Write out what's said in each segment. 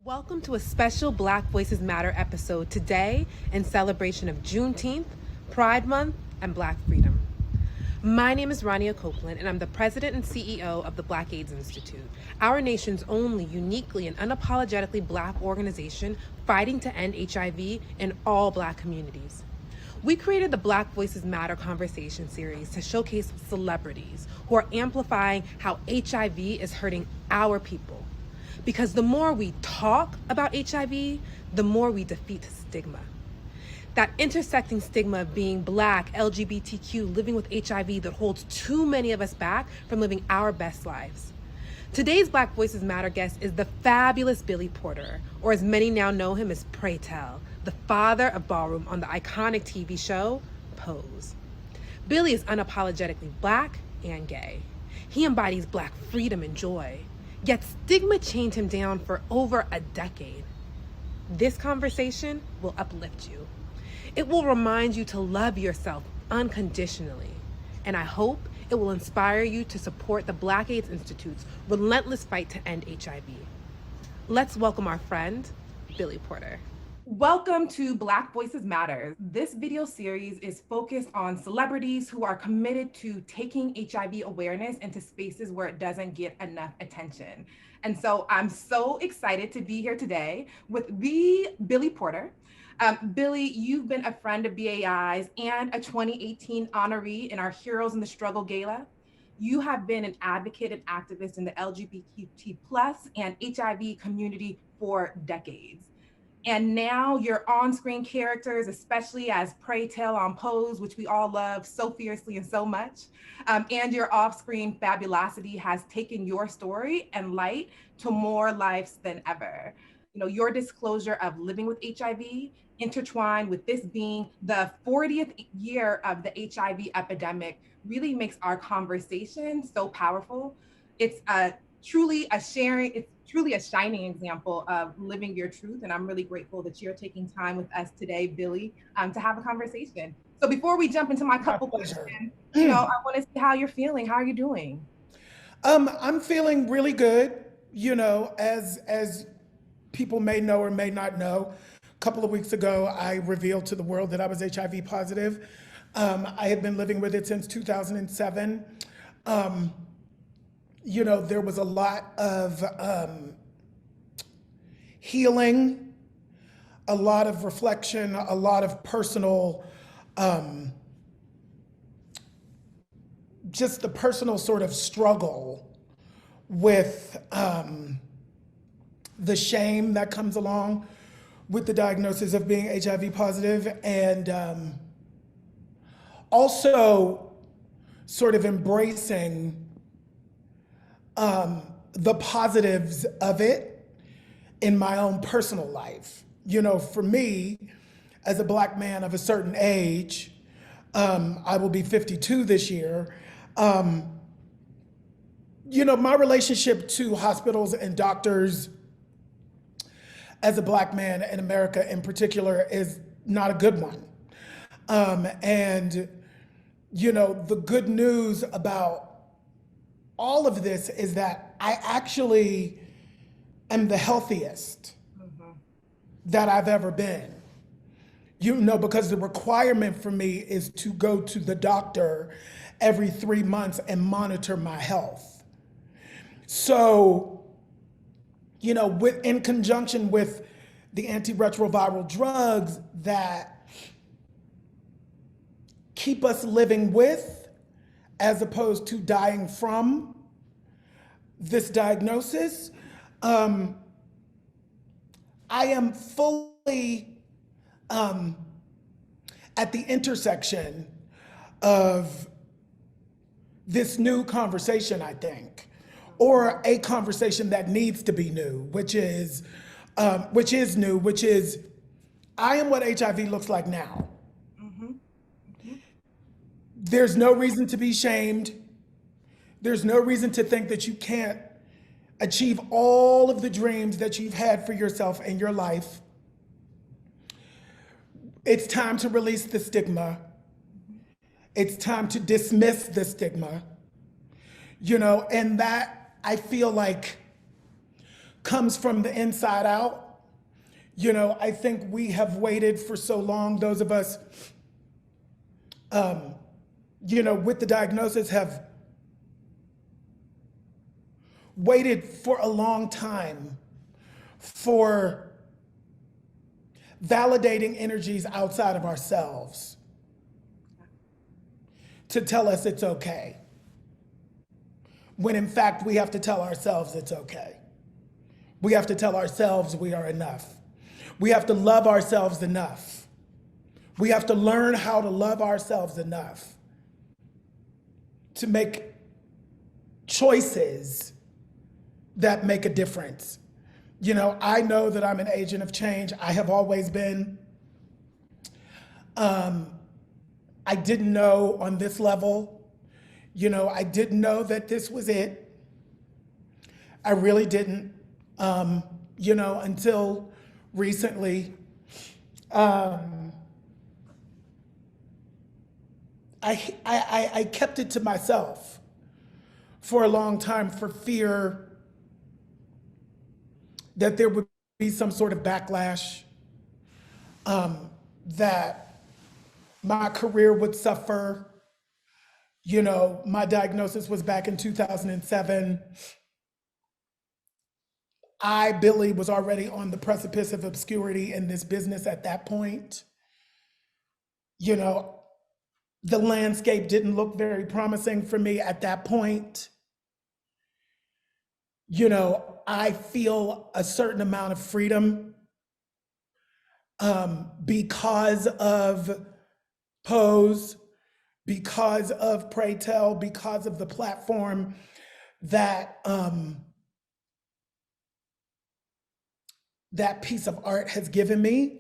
Welcome to a special Black Voices Matter episode today in celebration of Juneteenth, Pride Month, and Black freedom. My name is Rania Copeland, and I'm the president and CEO of the Black AIDS Institute, our nation's only uniquely and unapologetically Black organization fighting to end HIV in all Black communities. We created the Black Voices Matter conversation series to showcase celebrities who are amplifying how HIV is hurting our people. Because the more we talk about HIV, the more we defeat stigma. That intersecting stigma of being Black, LGBTQ, living with HIV that holds too many of us back from living our best lives. Today's Black Voices Matter guest is the fabulous Billy Porter, or as many now know him as Pray Tell, the father of ballroom on the iconic TV show, Pose. Billy is unapologetically Black and gay. He embodies Black freedom and joy. Yet stigma chained him down for over a decade. This conversation will uplift you. It will remind you to love yourself unconditionally. And I hope it will inspire you to support the Black AIDS Institute's relentless fight to end HIV. Let's welcome our friend, Billy Porter. Welcome to Black Voices Matter. This video series is focused on celebrities who are committed to taking HIV awareness into spaces where it doesn't get enough attention. And so I'm so excited to be here today with the Billy Porter. Billy, you've been a friend of BAI's and a 2018 honoree in our Heroes in the Struggle Gala. You have been an advocate and activist in the LGBTQ+ and HIV community for decades. And now your on-screen characters, especially as Pray Tell on Pose, which we all love so fiercely and so much, and your off-screen fabulosity has taken your story and light to more lives than ever. You know, your disclosure of living with HIV intertwined with this being the 40th year of the HIV epidemic really makes our conversation so powerful. It's truly a shining example of living your truth. And I'm really grateful that you're taking time with us today, Billy, to have a conversation. So before we jump into my couple questions, I want to see how you're feeling. How are you doing? I'm feeling really good. As people may know or may not know, a couple of weeks ago, I revealed to the world that I was HIV positive. I had been living with it since 2007. There was a lot of healing, a lot of reflection, a lot of personal, just the personal sort of struggle with the shame that comes along with the diagnosis of being HIV positive, and also sort of embracing the positives of it in my own personal life. For me, as a Black man of a certain age, I will be 52 this year. My relationship to hospitals and doctors as a Black man in America in particular is not a good one. The good news about all of this is that I actually am the healthiest that I've ever been. Because the requirement for me is to go to the doctor every 3 months and monitor my health. So, in conjunction with the antiretroviral drugs that keep us living with, as opposed to dying from this diagnosis, I am fully at the intersection of this new conversation, I think, or a conversation that needs to be new, which is I am what HIV looks like now. There's no reason to be shamed. There's no reason to think that you can't achieve all of the dreams that you've had for yourself in your life. It's time to release the stigma. It's time to dismiss the stigma. And that, I feel like, comes from the inside out. You know, I think we have waited for so long, those of us, you know, with the diagnosis have waited for a long time for validating energies outside of ourselves to tell us it's okay. When in fact, we have to tell ourselves it's okay. We have to tell ourselves we are enough. We have to love ourselves enough. We have to learn how to love ourselves enough to make choices that make a difference. You know, I know that I'm an agent of change. I have always been. I didn't know on this level, you know, I didn't know that this was it. I really didn't, you know, until recently. I kept it to myself for a long time for fear that there would be some sort of backlash, that my career would suffer. You know, my diagnosis was back in 2007. Billy, was already on the precipice of obscurity in this business at that point. You know, the landscape didn't look very promising for me at that point. You know, I feel a certain amount of freedom because of Pose, because of Pray Tell, because of the platform that that piece of art has given me.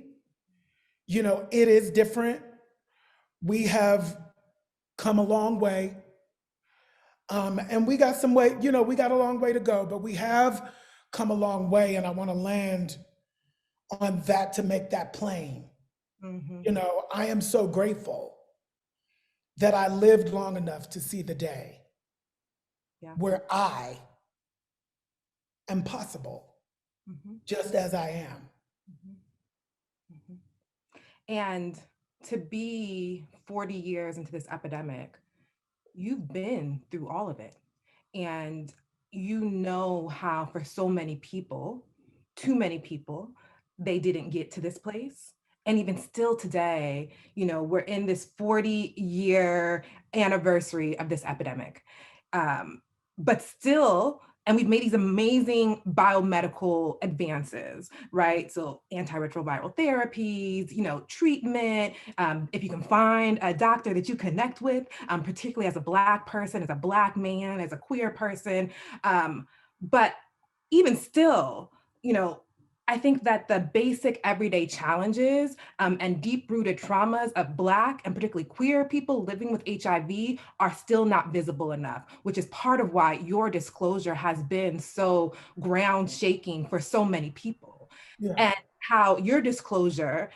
You know, it is different. We have come a long way. And we got some way, you know, we got a long way to go, but we have come a long way, and I want to land on that to make that plain. You know, I am so grateful that I lived long enough to see the day where I am possible, just as I am. And to be 40 years into this epidemic, you've been through all of it. And you know how for so many people, too many people, they didn't get to this place. And even still today, you know, we're in this 40-year anniversary of this epidemic. But still, and we've made these amazing biomedical advances, right? So antiretroviral therapies, you know, treatment. If you can find a doctor that you connect with, particularly as a Black person, as a Black man, as a queer person. But even still, you know, I think that the basic everyday challenges and deep-rooted traumas of Black and particularly queer people living with HIV are still not visible enough, which is part of why your disclosure has been so ground shaking for so many people. Yeah. And how your disclosure,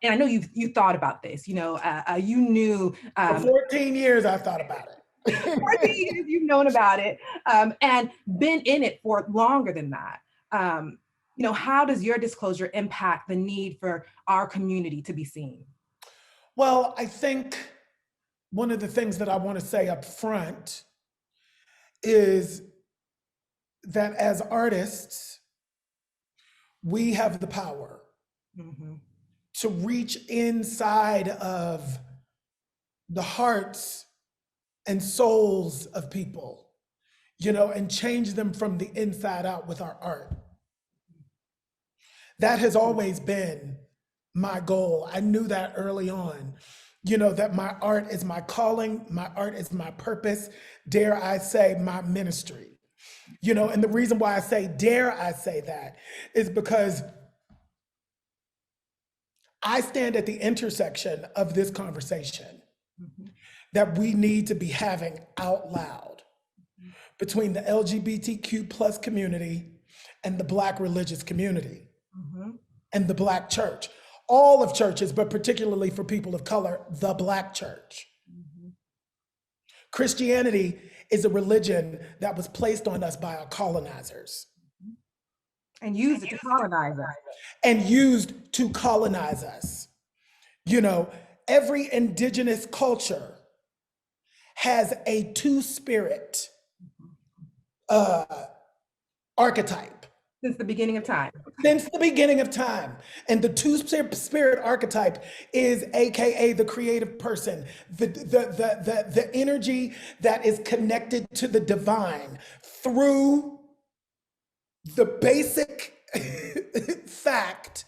and I know you thought about this, you know, you knew. For 14 years, I thought about it. 14 years you've known about it and been in it for longer than that. You know, how does your disclosure impact the need for our community to be seen? Well, I think one of the things that I want to say up front is that as artists, we have the power to reach inside of the hearts and souls of people, you know, and change them from the inside out with our art. That has always been my goal. I knew that early on, you know, that my art is my calling, my art is my purpose, dare I say, my ministry. You know, and the reason why I say dare I say that is because I stand at the intersection of this conversation that we need to be having out loud between the LGBTQ plus community and the Black religious community and the Black church. All of churches, but particularly for people of color, the Black church. Christianity is a religion that was placed on us by our colonizers. And use it to colonize us. and used to colonize us. You know, every indigenous culture has a two-spirit archetype Since the beginning of time. since the beginning of time. And the two-spirit archetype is AKA the creative person, the energy that is connected to the divine through the basic fact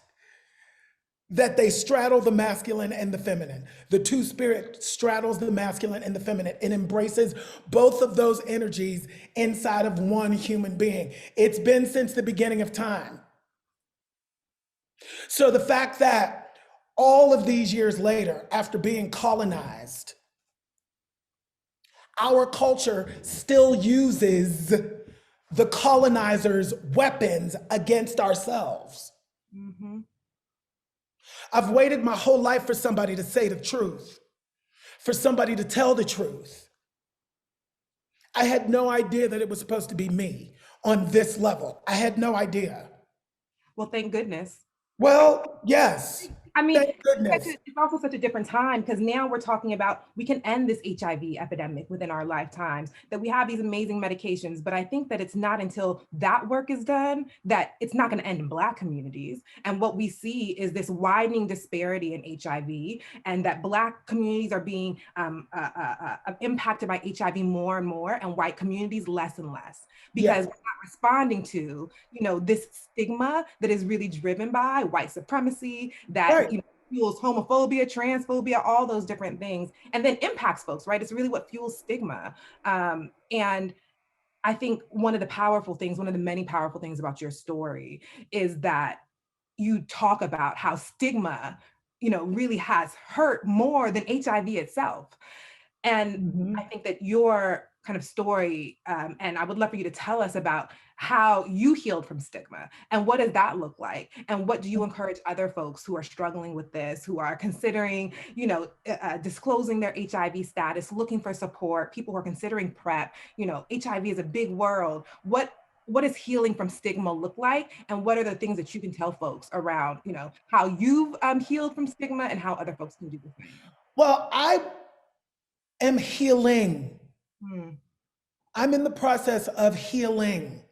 that they straddle the masculine and the feminine. The two spirit straddles the masculine and the feminine. It embraces both of those energies inside of one human being. It's been since the beginning of time. So the fact that all of these years later, after being colonized, our culture still uses the colonizers' weapons against ourselves. Mm-hmm. I've waited my whole life for somebody to say the truth, for somebody to tell the truth. I had no idea that it was supposed to be me on this level. I had no idea. Well, thank goodness. Well, yes. I mean, Thank goodness. it's also such a different time because now we're talking about we can end this HIV epidemic within our lifetimes, that we have these amazing medications. But I think that it's not until that work is done that it's not going to end in Black communities. And what we see is this widening disparity in HIV, and that Black communities are being impacted by HIV more and more, and white communities less and less, because we're not responding to, this stigma that is really driven by white supremacy, that fuels homophobia, transphobia, all those different things, and then impacts folks, right? It's really what fuels stigma. And I think one of the many powerful things about your story is that you talk about how stigma, really has hurt more than HIV itself. And I think that your kind of story, and I would love for you to tell us about how you healed from stigma, and what does that look like, and what do you encourage other folks who are struggling with this, who are considering, disclosing their HIV status, looking for support, people who are considering PrEP. HIV is a big world. What does healing from stigma look like, and what are the things that you can tell folks around, how you've healed from stigma and how other folks can do the same? Well, I am healing. I'm in the process of healing.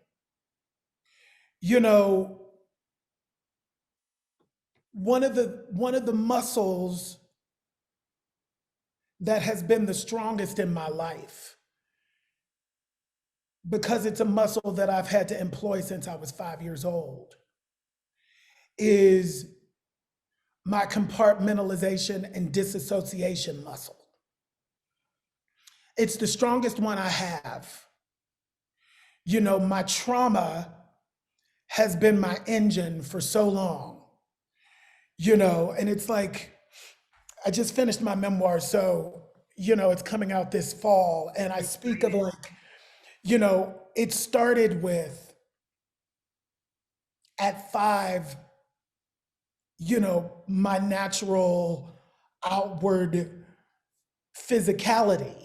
One of the muscles that has been the strongest in my life, because it's a muscle that I've had to employ since I was 5 years old, is my compartmentalization and disassociation muscle. It's the strongest one I have. My trauma has been my engine for so long, and it's like, I just finished my memoir, so, it's coming out this fall, and I speak of it started with, at 5, my natural outward physicality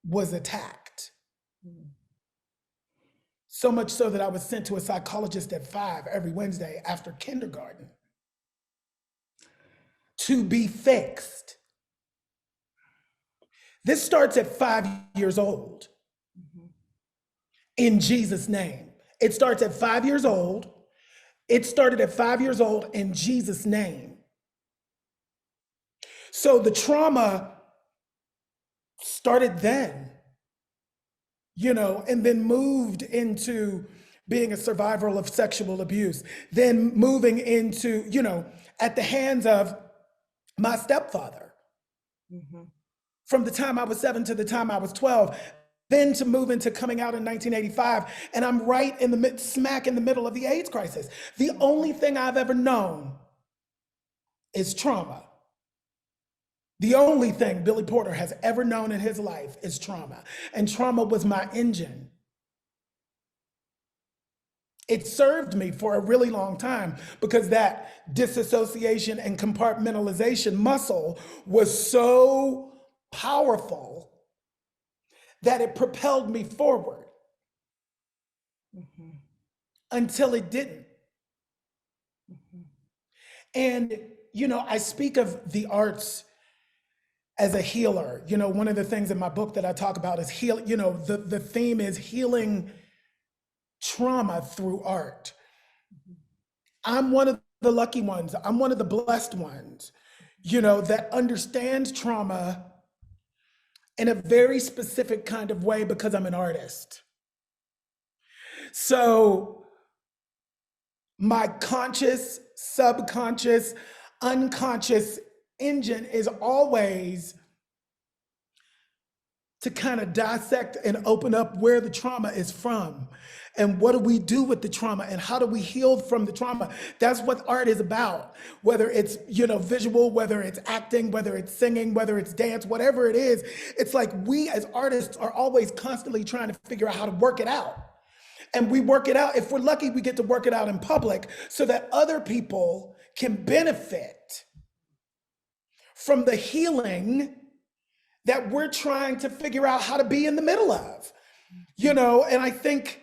was attacked. So much so that I was sent to a psychologist at 5 every Wednesday after kindergarten to be fixed. This starts at 5 years old. In Jesus' name. It starts at 5 years old. It started at 5 years old in Jesus' name. So the trauma started then, and then moved into being a survivor of sexual abuse, then moving into, at the hands of my stepfather. From the time I was 7 to the time I was 12, then to move into coming out in 1985, and I'm right in the smack in the middle of the AIDS crisis. The only thing I've ever known is trauma. The only thing Billy Porter has ever known in his life is trauma, and trauma was my engine. It served me for a really long time because that disassociation and compartmentalization muscle was so powerful that it propelled me forward. until it didn't. And, I speak of the arts as a healer. One of the things in my book that I talk about is the theme is healing trauma through art. I'm one of the lucky ones. I'm one of the blessed ones, that understands trauma in a very specific kind of way because I'm an artist. So my conscious, subconscious, unconscious engine is always to kind of dissect and open up where the trauma is from and what do we do with the trauma and how do we heal from the trauma. That's what art is about, whether it's visual, whether it's acting, whether it's singing, whether it's dance, whatever it is. It's like we as artists are always constantly trying to figure out how to work it out. And we work it out. If we're lucky, we get to work it out in public so that other people can benefit from the healing that we're trying to figure out how to be in the middle of. And I think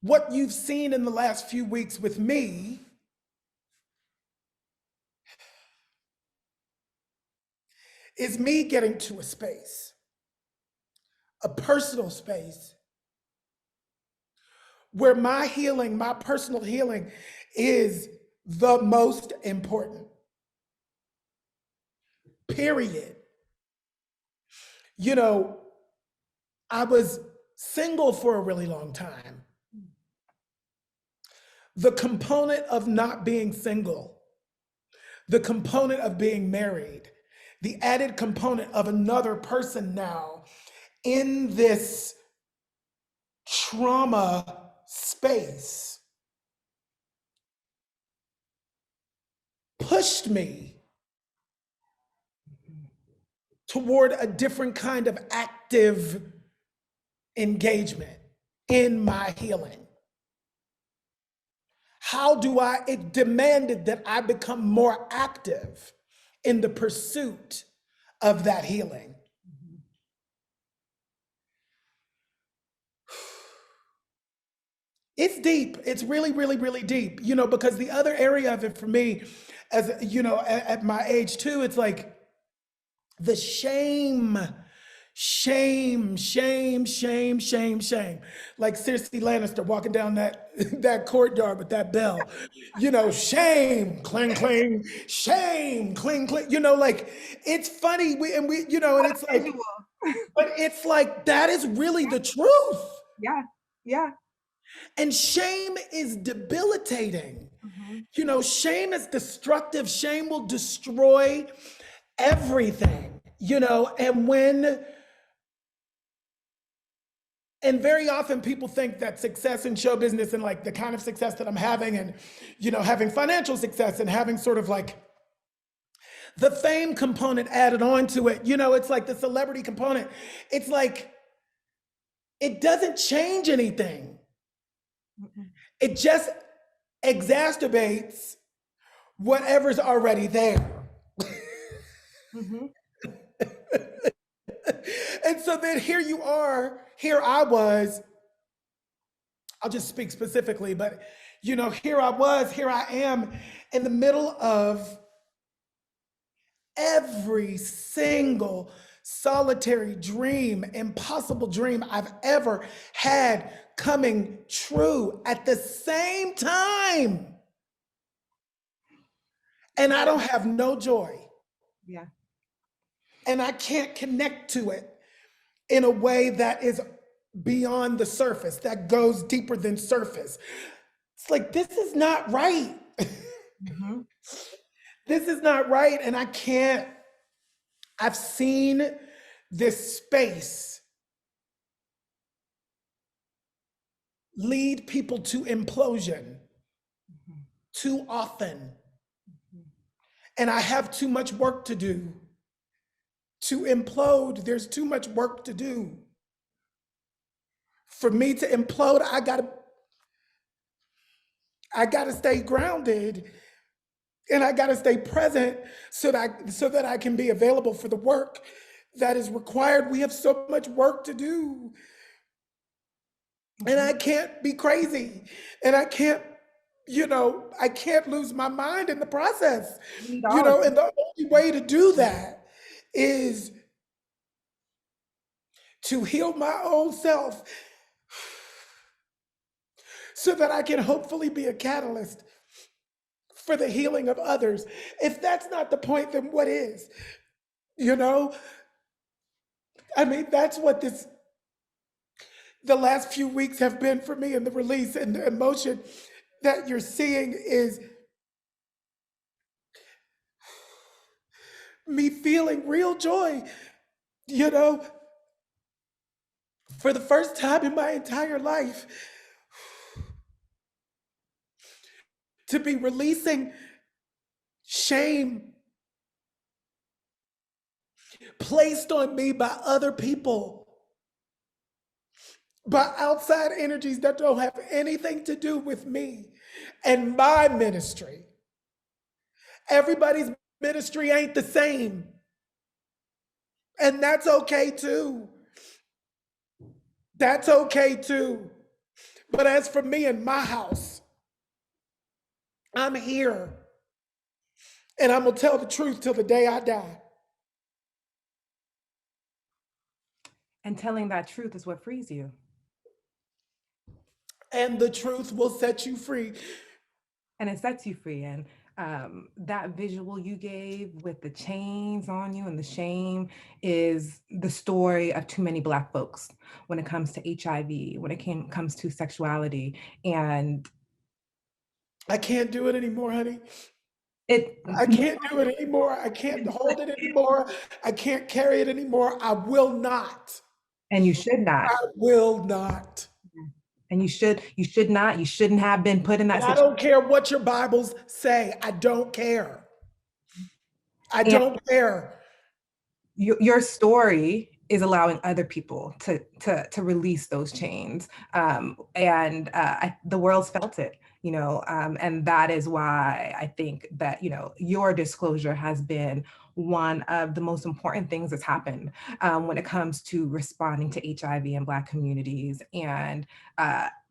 what you've seen in the last few weeks with me is me getting to a space, a personal space, where my healing, my personal healing, is the most important. Period. I was single for a really long time. The component of not being single, the component of being married, the added component of another person now in this trauma space pushed me toward a different kind of active engagement in my healing. It demanded that I become more active in the pursuit of that healing. It's deep. It's really, really, really deep, because the other area of it for me, as at my age too, it's like the shame. Like Cersei Lannister walking down that courtyard with that bell, shame, clang, clang, shame, cling, cling, like it's funny. And it's like, but it's like, that is really the truth. Yeah. Yeah. And shame is debilitating. Shame is destructive. Shame will destroy everything, and very often people think that success in show business and like the kind of success that I'm having and, having financial success and having sort of like the fame component added on to it, it's like the celebrity component. It's like, it doesn't change anything. It just exacerbates whatever's already there. And so then here I was, I'll just speak specifically, but here I am in the middle of every single solitary dream, impossible dream I've ever had coming true at the same time. And I don't have no joy. Yeah. And I can't connect to it in a way that is beyond the surface, that goes deeper than surface. It's like, this is not right. This is not right. And I've seen this space lead people to implosion too often. And I have too much work to do. To implode, there's too much work to do. For me to implode, I gotta stay grounded and I gotta stay present so that I can be available for the work that is required. We have so much work to do. And Mhm. I can't be crazy. And I can't, I can't lose my mind in the process. We need all of And the only way to do that is to heal my own self so that I can hopefully be a catalyst for the healing of others. If that's not the point, then what is? You know, I mean, that's what the last few weeks have been for me, and the release and the emotion that you're seeing is me feeling real joy, you know, for the first time in my entire life, to be releasing shame placed on me by other people, by outside energies that don't have anything to do with me and my ministry. Everybody's ministry ain't the same. And that's okay too. That's okay too. But as for me and my house, I'm here. And I'm going to tell the truth till the day I die. And telling that truth is what frees you. And the truth will set you free. And it sets you free. And that visual you gave with the chains on you and the shame is the story of too many Black folks when it comes to HIV, when it comes to sexuality. And I can't do it anymore, honey. it, I can't do it anymore. I can't hold it anymore. I can't carry it anymore. I will not. and you should not. I will not. And you shouldn't have been put in that And I situation. don't care what your Bibles say. I don't care. I And don't care. your story is allowing other people to release those chains, and the world's felt it, and that is why I think that your disclosure has been one of the most important things that's happened when it comes to responding to HIV in Black communities, and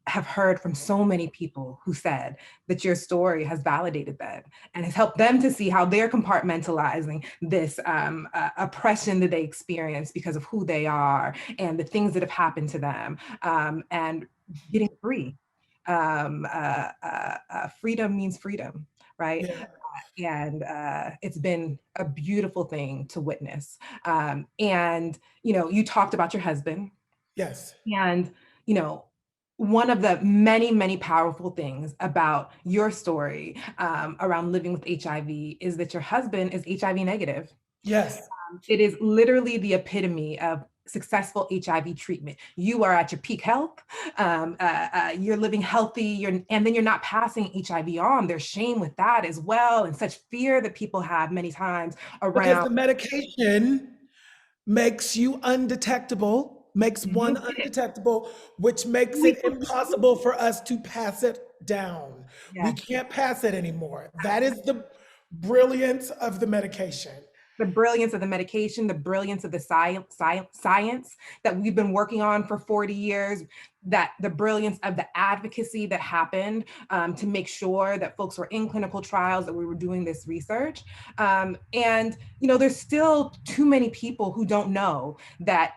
have heard from so many people who said that your story has validated that and has helped them to see how they're compartmentalizing this oppression that they experience because of who they are and the things that have happened to them, and getting free. Freedom means freedom, right? Yeah. And it's been a beautiful thing to witness. And you talked about your husband, Yes. and one of the many, many powerful things about your story around living with HIV is that your husband is HIV negative. Yes. It is literally the epitome of successful HIV treatment. You are at your peak health. You're living healthy. And then you're not passing HIV on. There's shame with that as well, and such fear that people have many times Because around. the medication makes you undetectable, makes one Mhm. undetectable, which makes it impossible for us to pass it down. We Yes. can't pass it anymore. That is the brilliance of the medication. The brilliance of the medication, the brilliance of the science that we've been working on for 40 years, that the brilliance of the advocacy that happened to make sure that folks were in clinical trials, that we were doing this research. And there's still too many people who don't know that,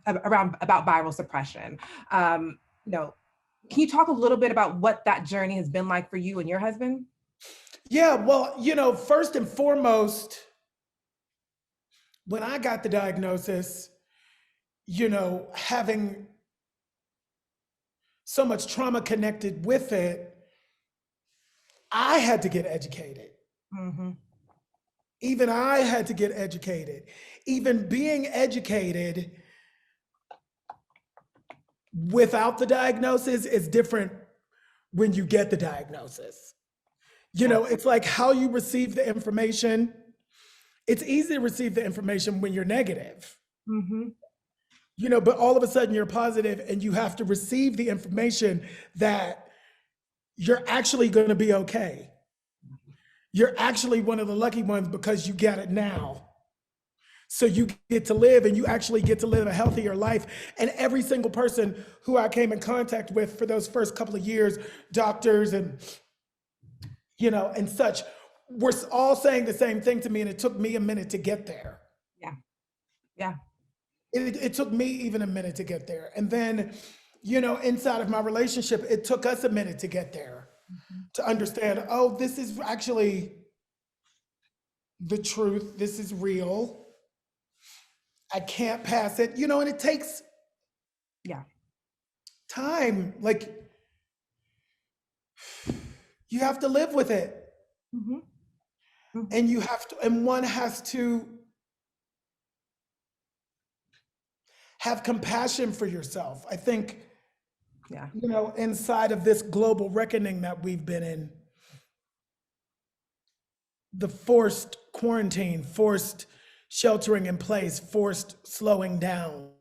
about viral suppression. Can you talk a little bit about what that journey has been like for you and your husband? Yeah, well, first and foremost, when I got the diagnosis, having so much trauma connected with it, I had to get educated. Mm-hmm. Even I had to get educated. Even being educated without the diagnosis is different when you get the diagnosis. It's like how you receive the information. It's easy to receive the information when you're negative, Mm-hmm. but all of a sudden you're positive and you have to receive the information that you're actually going to be okay. You're actually one of the lucky ones because you get it now. so you get to live, and you actually get to live a healthier life. And every single person who I came in contact with for those first couple of years, doctors and, and such, were all saying the same thing to me. And it took me a minute to get there. Yeah. Yeah. It took me even a minute to get there. And then, inside of my relationship, it took us a minute to get there, to understand, oh, this is actually the truth. This is real. I can't pass it, and it takes time. Like, you have to live with it. And and one has to have compassion for yourself. I think, inside of this global reckoning that we've been in, the forced quarantine, forced sheltering in place, forced slowing down.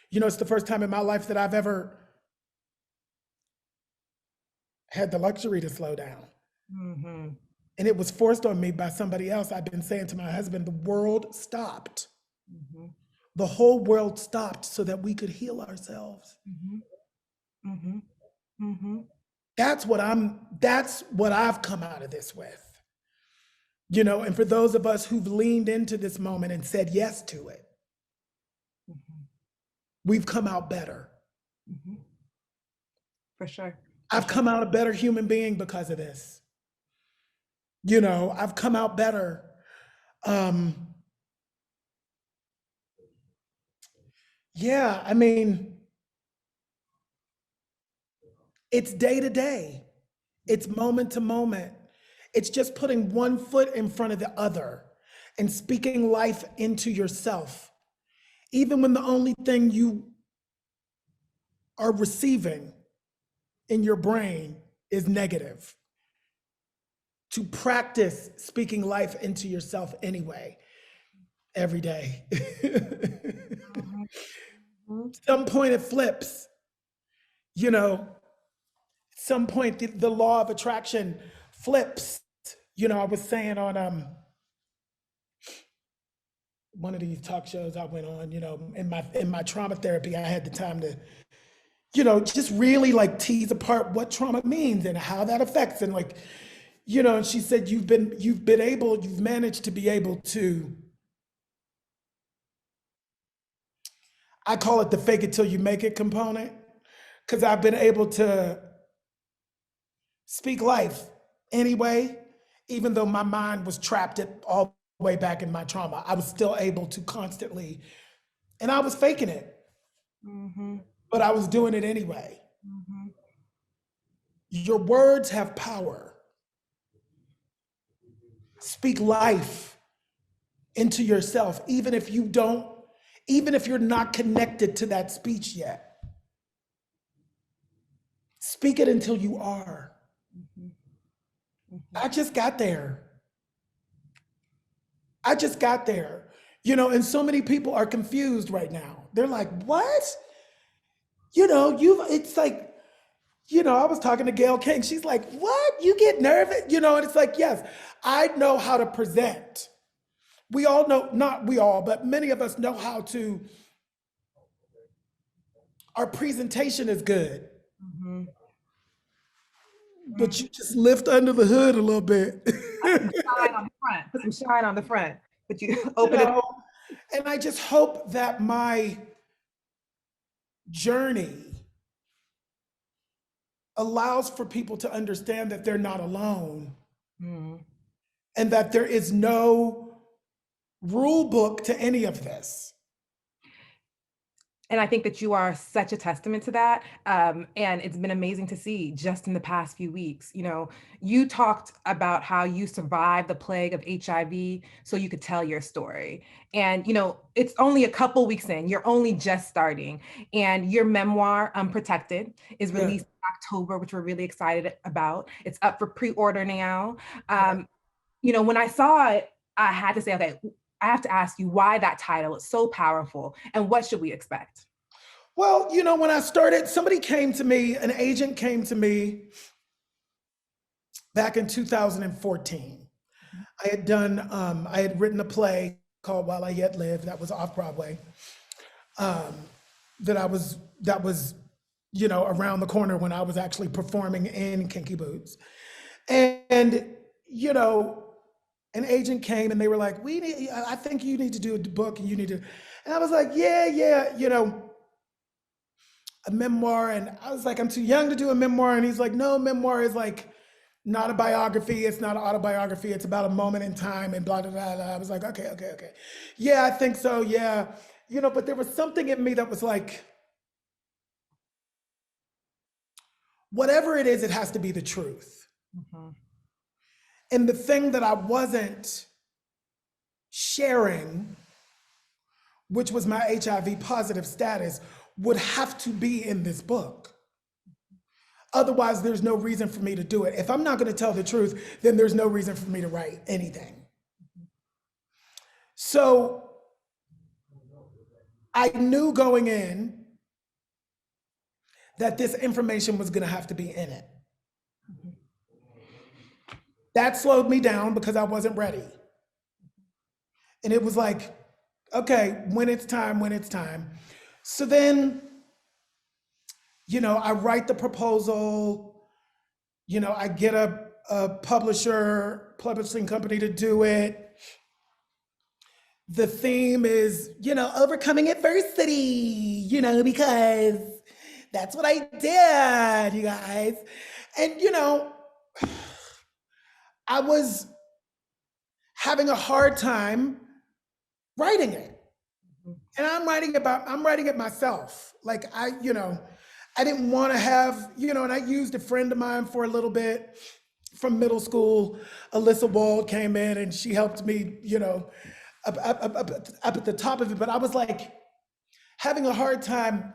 It's the first time in my life that I've ever had the luxury to slow down. And it was forced on me by somebody else. I've been saying to my husband, the world stopped. The whole world stopped so that we could heal ourselves. That's what I've come out of this with. And for those of us who've leaned into this moment and said yes to it, we've come out better. For sure. I've come out a better human being because of this. I've come out better. Yeah, I mean, it's day to day. It's moment to moment. It's just putting one foot in front of the other and speaking life into yourself. Even when the only thing you are receiving in your brain is negative. To practice speaking life into yourself anyway, every day. Some point it flips. Some point the law of attraction flips. I was saying on one of these talk shows I went on, in my trauma therapy, I had the time to, just really like tease apart what trauma means and how that affects, and like, and she said, you've managed to be able to, I call it the fake it till you make it component, because I've been able to speak life anyway, even though my mind was trapped all the way back in my trauma. I was still able to constantly, and I was faking it, but I was doing it anyway. Your words have power. Speak life into yourself, even if you're not connected to that speech yet. Speak it until you are. I just got there. And so many people are confused right now. They're like, what? It's like, I was talking to Gail King. She's like, what? You get nervous? And it's like, yes, I know how to present. We all know, not we all, but many of us know how to, our presentation is good. But you just lift under the hood a little bit. Put some shine on the front. But you open it. And I just hope that my journey allows for people to understand that they're not alone, and that there is no rule book to any of this. And I think that you are such a testament to that. And it's been amazing to see just in the past few weeks. You talked about how you survived the plague of HIV so you could tell your story. And, it's only a couple weeks in, you're only just starting. And your memoir, Unprotected, is released in October, which we're really excited about. It's up for pre-order now. When I saw it, I had to say, okay, I have to ask you why that title is so powerful and what should we expect? Well, when I started, an agent came to me back in 2014. I had written a play called While I Yet Live, that was off Broadway. That was, you know, around the corner when I was actually performing in Kinky Boots. And, you know, an agent came and they were like, I think you need to do a book and you need to, and I was like, yeah, you know, a memoir. And I was like, I'm too young to do a memoir. And he's like, no, memoir is like not a biography. It's not an autobiography. It's about a moment in time and blah, blah, blah, blah. I was like, okay. Yeah, I think so. Yeah. You know, but there was something in me that was like, whatever it is, it has to be the truth. Mm-hmm. And the thing that I wasn't sharing, which was my HIV positive status, would have to be in this book. Otherwise, there's no reason for me to do it. If I'm not going to tell the truth, then there's no reason for me to write anything. So I knew going in that this information was going to have to be in it. That slowed me down because I wasn't ready. And it was like, okay, when it's time. So then, you know, I write the proposal, you know, I get a publishing company to do it. The theme is, you know, overcoming adversity, you know, because that's what I did, you guys. And, you know, I was having a hard time writing it. And I'm writing it myself. Like I didn't want to have, you know, and I used a friend of mine for a little bit from middle school. Alyssa Wald came in and she helped me, you know, up at the top of it. But I was like having a hard time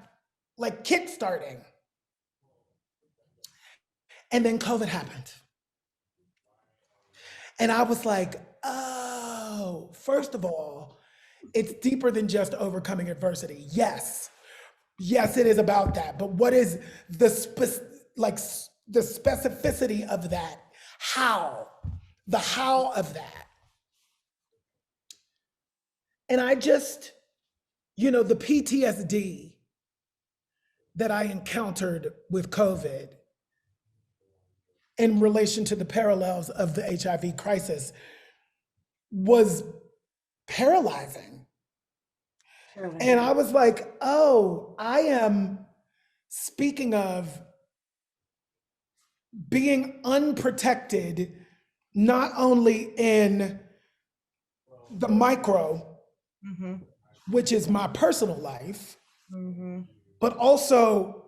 like kickstarting. And then COVID happened. And I was like, oh, first of all, it's deeper than just overcoming adversity. Yes, it is about that. But what is the specificity of that? How? The how of that? And I just, you know, the PTSD that I encountered with COVID in relation to the parallels of the HIV crisis was paralyzing. And I was like, oh, I am speaking of being unprotected, not only in the micro, mm-hmm. which is my personal life, mm-hmm. but also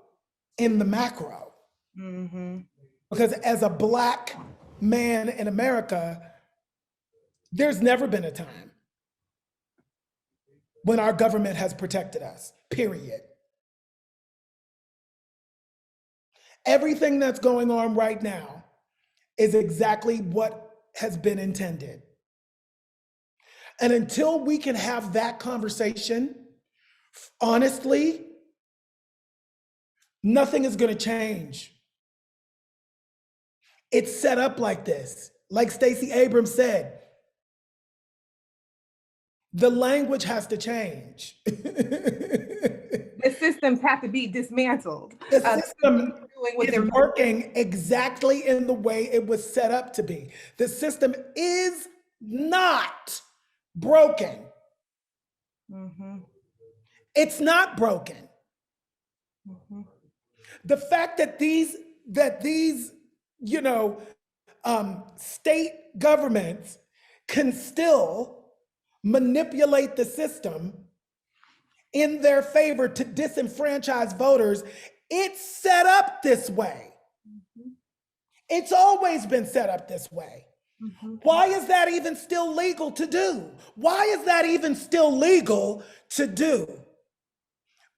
in the macro. Mm-hmm. Because as a Black man in America, there's never been a time when our government has protected us, period. Everything that's going on right now is exactly what has been intended. And until we can have that conversation, honestly, nothing is going to change. It's set up like this. Like Stacey Abrams said, the language has to change. The systems have to be dismantled. The system is working exactly in the way it was set up to be. The system is not broken. Mm-hmm. It's not broken. Mm-hmm. The fact that these you know, state governments can still manipulate the system in their favor to disenfranchise voters, it's set up this way. Mm-hmm. It's always been set up this way. Mm-hmm. Why is that even still legal to do? Why is that even still legal to do?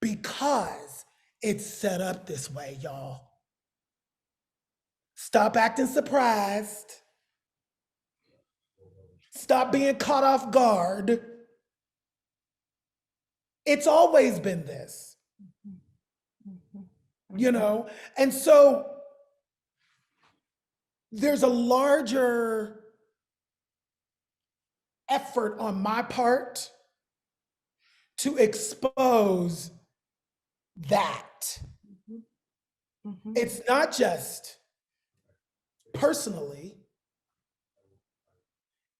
Because it's set up this way, y'all. Stop acting surprised. Stop being caught off guard. It's always been this, you know? And so there's a larger effort on my part to expose that. It's not just personally,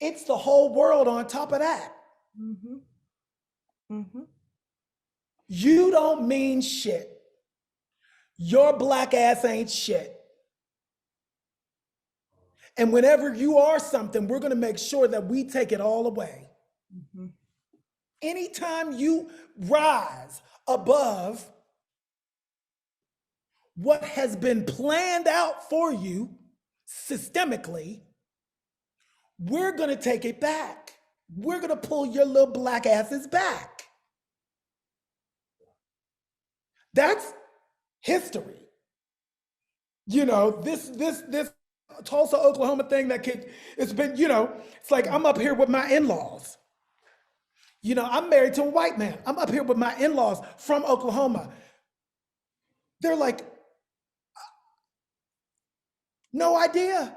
it's the whole world on top of that. You don't mean shit. Your black ass ain't shit. And whenever you are something, we're going to make sure that we take it all away. Anytime you rise above what has been planned out for you systemically, we're going to take it back. We're going to pull your little black asses back. That's history. You know, this Tulsa, Oklahoma thing it's been, you know, it's like I'm up here with my in-laws. You know, I'm married to a white man. I'm up here with my in-laws from Oklahoma. They're like, no idea.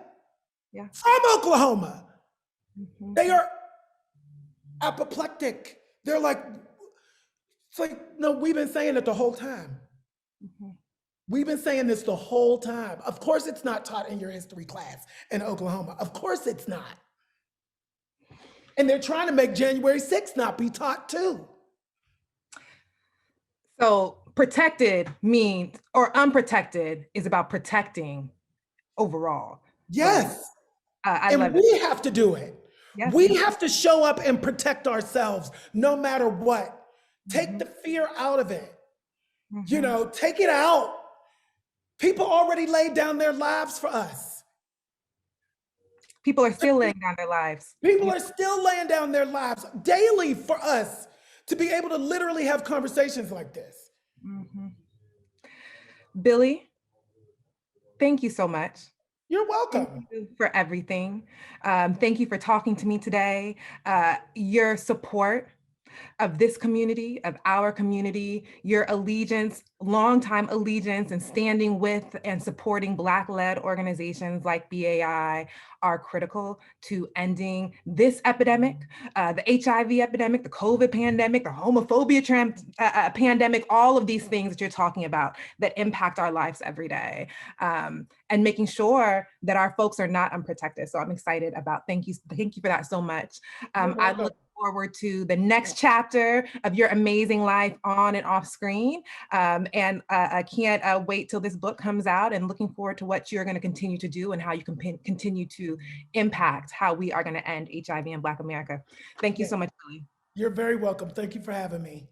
Yeah. From Oklahoma. They are apoplectic. They're like, it's like, no, we've been saying it the whole time. We've been saying this the whole time. Of course it's not taught in your history class in Oklahoma. Of course it's not. And they're trying to make January 6th not be taught too. So protected means, or unprotected is about protecting overall. Yes. I and love we it. have to do it. Yes. We have to show up and protect ourselves no matter what. Take the fear out of it. You know, take it out. People already laid down their lives for us. People are still laying down their lives. People are still laying down their lives daily for us to be able to literally have conversations like this. Billy, thank you so much. You're welcome. Thank you for everything. Thank you for talking to me today. Your support of this community, of our community, your allegiance, longtime allegiance and standing with and supporting Black-led organizations like BAI are critical to ending this epidemic, the HIV epidemic, the COVID pandemic, the homophobia pandemic, all of these things that you're talking about that impact our lives every day, and making sure that our folks are not unprotected. So I'm excited about, thank you for that so much. I look forward to the next chapter of your amazing life on and off screen. And I can't wait till this book comes out, and looking forward to what you're going to continue to do and how you can continue to impact how we are going to end HIV in Black America. Thank you so much, Billy. You're very welcome. Thank you for having me.